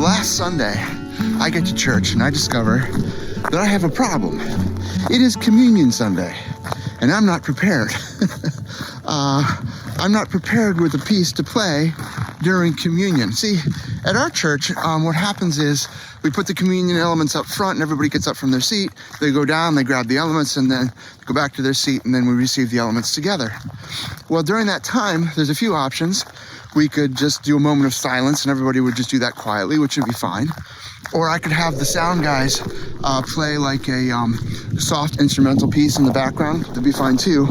last Sunday, I get to church and I discover that I have a problem. It is Communion Sunday, and I'm not prepared. I'm not prepared with a piece to play during communion. See, at our church, what happens is we put the communion elements up front and everybody gets up from their seat. They go down, they grab the elements, and then go back to their seat, and then we receive the elements together. Well, during that time, there's a few options. We could just do a moment of silence and everybody would just do that quietly, which would be fine. Or I could have the sound guys play like a soft instrumental piece in the background. That'd be fine too.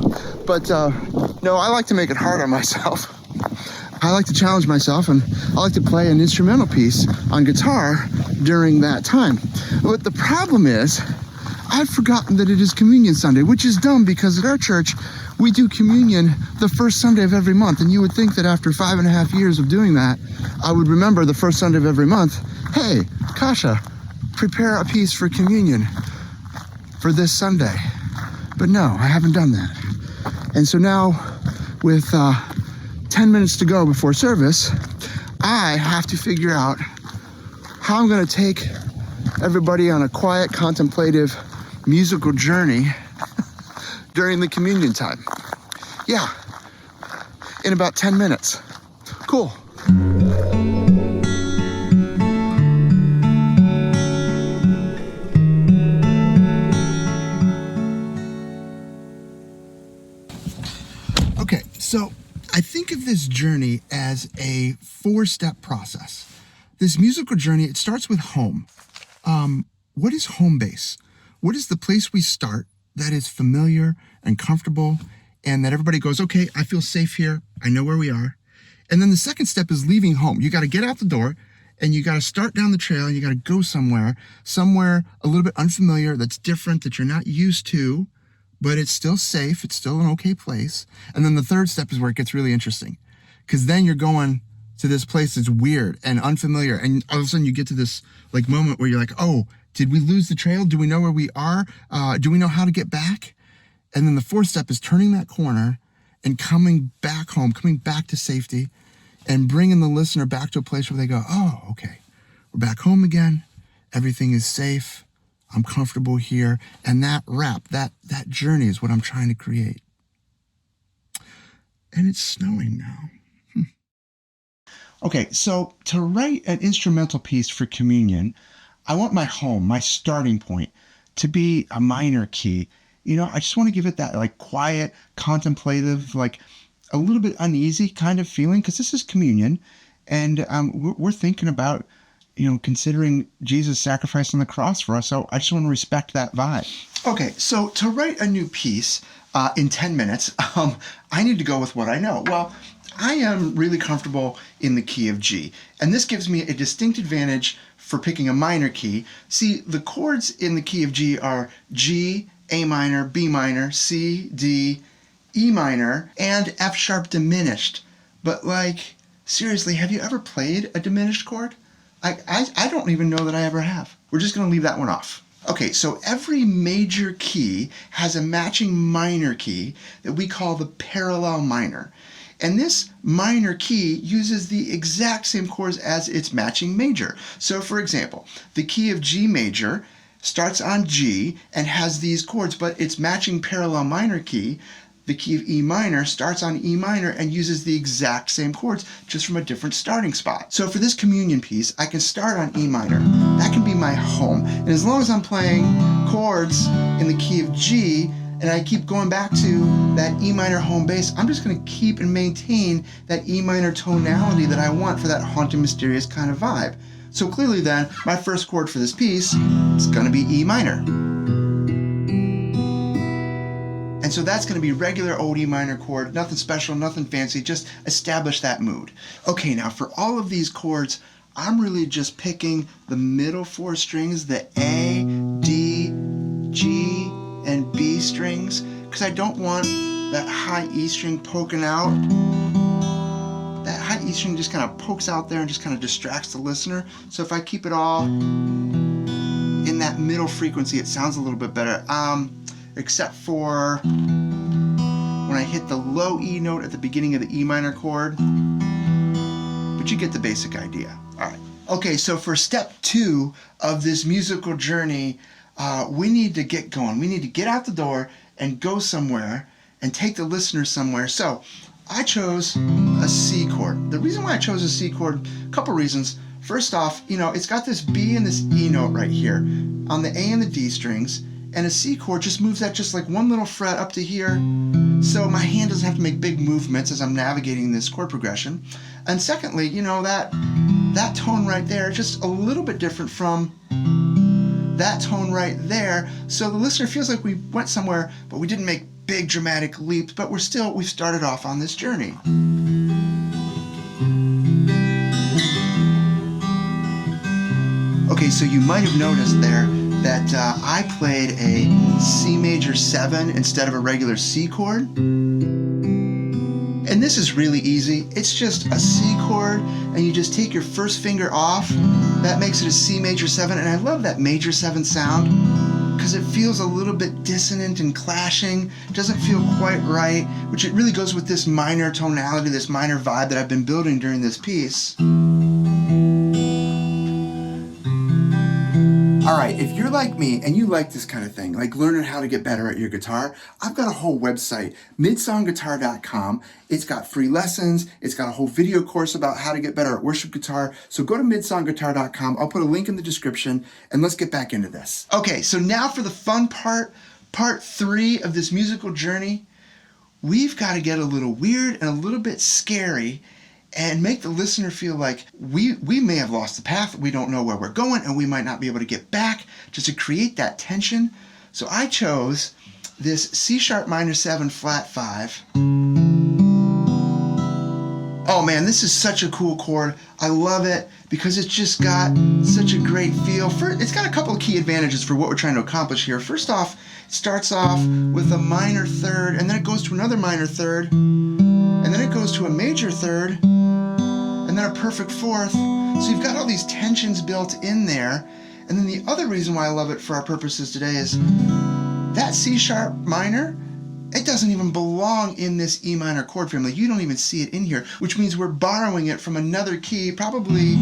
But no, I like to make it hard on myself. I like to challenge myself, and I like to play an instrumental piece on guitar during that time. But the problem is, I've forgotten that it is Communion Sunday, which is dumb because at our church, we do communion the first Sunday of every month. And you would think that after 5.5 years of doing that, I would remember the first Sunday of every month, hey, Kasha, prepare a piece for communion for this Sunday. But no, I haven't done that. And so now, with 10 minutes to go before service, I have to figure out how I'm going to take everybody on a quiet, contemplative, musical journey during the communion time. Yeah, in about 10 minutes. Cool. Okay, so I think of this journey as a 4-step process. This musical journey, it starts with home. What is home base? What is the place we start that is familiar and comfortable and that everybody goes, okay, I feel safe here. I know where we are. And then the second step is leaving home. You got to get out the door and you got to start down the trail and you got to go somewhere a little bit unfamiliar, that's different, that you're not used to, but it's still safe. It's still an okay place. And then the third step is where it gets really interesting, because then you're going to this place that's weird and unfamiliar. And all of a sudden you get to this like moment where you're like, oh, did we lose the trail? Do we know where we are? Do we know how to get back? And then the fourth step is turning that corner and coming back home, coming back to safety and bringing the listener back to a place where they go, oh, okay, we're back home again. Everything is safe. I'm comfortable here. And that wrap, that journey is what I'm trying to create. And it's snowing now. Okay, so to write an instrumental piece for communion, I want my home, my starting point, to be a minor key. You know, I just want to give it that like quiet, contemplative, like a little bit uneasy kind of feeling, because this is communion, and we're thinking about, you know, considering Jesus' sacrifice on the cross for us. So I just want to respect that vibe. Okay, so to write a new piece in 10 minutes, I need to go with what I know. Well, I am really comfortable in the key of G, and this gives me a distinct advantage for picking a minor key. See, the chords in the key of G are G, A minor, B minor, C, D, E minor, and F sharp diminished. But like, seriously, have you ever played a diminished chord? I don't even know that I ever have. We're just going to leave that one off. Okay, so every major key has a matching minor key that we call the parallel minor. And this minor key uses the exact same chords as its matching major. So for example, the key of G major starts on G and has these chords, but its matching parallel minor key, the key of E minor, starts on E minor and uses the exact same chords, just from a different starting spot. So for this communion piece, I can start on E minor. That can be my home. And as long as I'm playing chords in the key of G, and I keep going back to that E minor home base, I'm just going to keep and maintain that E minor tonality that I want for that haunting, mysterious kind of vibe. So clearly then, my first chord for this piece is going to be E minor. And so that's going to be regular old E minor chord, nothing special, nothing fancy, just establish that mood. Okay, now for all of these chords, I'm really just picking the middle 4 strings, the A, D, G, and B strings, because I don't want that high E string poking out. That high E string just kind of pokes out there and just kind of distracts the listener. So if I keep it all in that middle frequency, it sounds a little bit better. Except for when I hit the low E note at the beginning of the E minor chord. But you get the basic idea. All right. Okay, so for step 2 of this musical journey, we need to get going. We need to get out the door and go somewhere and take the listener somewhere. So I chose a C chord. The reason why I chose a C chord, a couple reasons. First off, it's got this B and this E note right here on the A and the D strings, and a C chord just moves that just like one little fret up to here, so my hand doesn't have to make big movements as I'm navigating this chord progression. And secondly, that tone right there, just a little bit different from that tone right there, so the listener feels like we went somewhere, but we didn't make big dramatic leaps, but we've started off on this journey. Okay, so you might have noticed there that I played a C major 7 instead of a regular C chord. And this is really easy. It's just a C chord, and you just take your first finger off. That makes it a C major 7, and I love that major 7 sound because it feels a little bit dissonant and clashing. It doesn't feel quite right, which it really goes with this minor tonality, this minor vibe that I've been building during this piece. Alright, if you're like me and you like this kind of thing, like learning how to get better at your guitar, I've got a whole website, midsongguitar.com. It's got free lessons, it's got a whole video course about how to get better at worship guitar, so go to midsongguitar.com, I'll put a link in the description, and let's get back into this. Okay, so now for the fun part 3 of this musical journey. We've got to get a little weird and a little bit scary and make the listener feel like we may have lost the path, we don't know where we're going, and we might not be able to get back, just to create that tension. So I chose this C sharp minor 7 flat 5. Oh man, this is such a cool chord. I love it because it's just got such a great feel. It's got a couple of key advantages for what we're trying to accomplish here. First off, it starts off with a minor 3rd, and then it goes to another minor 3rd, and then it goes to a major 3rd, and then a perfect 4th. So you've got all these tensions built in there. And then the other reason why I love it for our purposes today is that C sharp minor, it doesn't even belong in this E minor chord family. You don't even see it in here, which means we're borrowing it from another key, probably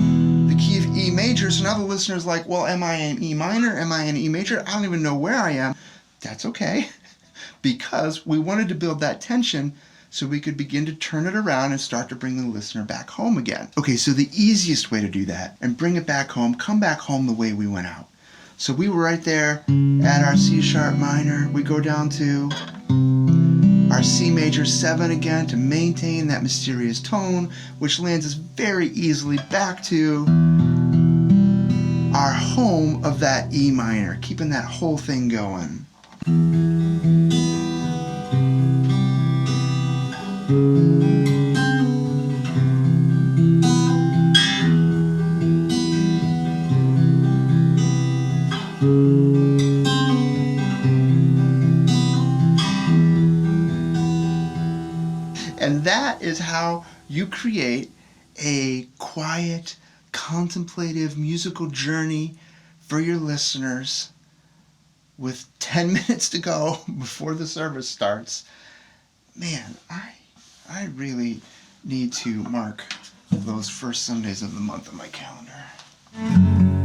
the key of E major. So now the listener's like, well, am I in E minor? Am I in E major? I don't even know where I am. That's okay, because we wanted to build that tension so we could begin to turn it around and start to bring the listener back home again. Okay, so the easiest way to do that and bring it back home, come back home the way we went out. So we were right there at our C sharp minor. We go down to our C major 7 again to maintain that mysterious tone, which lands us very easily back to our home of that E minor, keeping that whole thing going. And that is how you create a quiet, contemplative musical journey for your listeners with 10 minutes to go before the service starts. Man, I really need to mark those first Sundays of the month on my calendar.